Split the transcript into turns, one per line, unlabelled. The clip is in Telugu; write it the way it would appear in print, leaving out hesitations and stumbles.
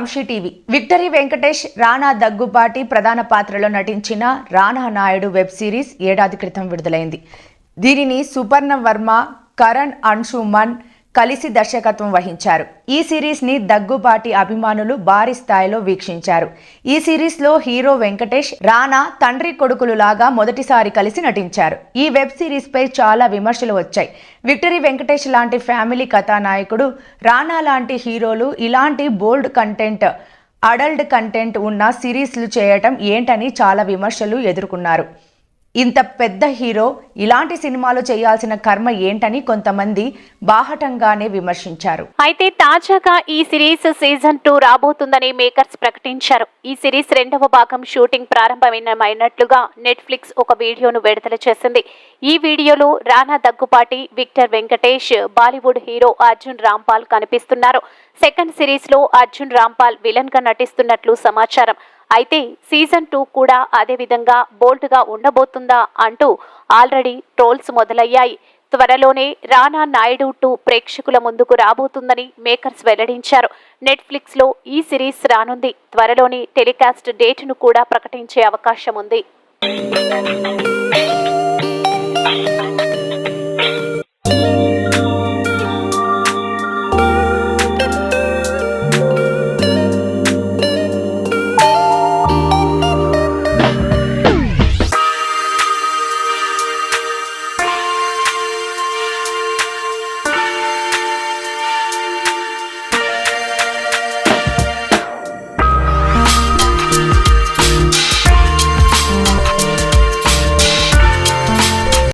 వంశీ టీవీ. విక్టరీ వెంకటేష్, రానా దగ్గుబాటి ప్రధాన పాత్రలో నటించిన రానా నాయుడు వెబ్ సిరీస్ ఏడాది క్రితం విడుదలైంది. దీనిని సుపర్ణ వర్మ, కరణ్ అన్షుమన్ కలిసి దర్శకత్వం వహించారు. ఈ సిరీస్ ని దగ్గుబాటి అభిమానులు భారీ స్థాయిలో వీక్షించారు. ఈ సిరీస్ లో హీరో వెంకటేష్, రానా తండ్రి కొడుకులు లాగా మొదటిసారి కలిసి నటించారు. ఈ వెబ్ సిరీస్ పై చాలా విమర్శలు వచ్చాయి. విక్టరీ వెంకటేష్ లాంటి ఫ్యామిలీ కథానాయకుడు, రానా లాంటి హీరోలు ఇలాంటి బోల్డ్ కంటెంట్, అడల్ట్ కంటెంట్ ఉన్న సిరీస్లు చేయటం ఏంటని చాలా విమర్శలు ఎదుర్కొన్నారు. ఇంత పెద్ద హీరో ఇలాంటి సినిమాలు చేయాల్సిన కర్మ ఏంటని కొంతమంది బాహటంగానే విమర్శించారు.
అయితే తాజాగా ఈ సిరీస్ సీజన్ 2 రాబోతుందని మేకర్స్ ప్రకటించారు. ఈ సిరీస్ 2వ భాగం షూటింగ్ ప్రారంభమైనట్లుగా నెట్ఫ్లిక్స్ ఒక వీడియోను విడుదల చేసింది. ఈ వీడియోలో రానా దగ్గుబాటి, విక్టర్ వెంకటేష్, బాలీవుడ్ హీరో అర్జున్ రాంపాల్ కనిపిస్తున్నారు. సెకండ్ సిరీస్ లో అర్జున్ రాంపాల్ విలన్ గా నటిస్తున్నట్లు సమాచారం. అయితే సీజన్ 2 కూడా అదే విధంగా బోల్డ్ గా ఉండబోతుందా అంటూ ఆల్రెడీ ట్రోల్స్ మొదలయ్యాయి. త్వరలోనే రానా నాయుడు 2 ప్రేక్షకుల ముందుకు రాబోతుందని మేకర్స్ వెల్లడించారు. నెట్ఫ్లిక్స్ లో ఈ సిరీస్ రానుంది. త్వరలోనే టెలికాస్ట్ డేట్ ను కూడా ప్రకటించే అవకాశం ఉంది.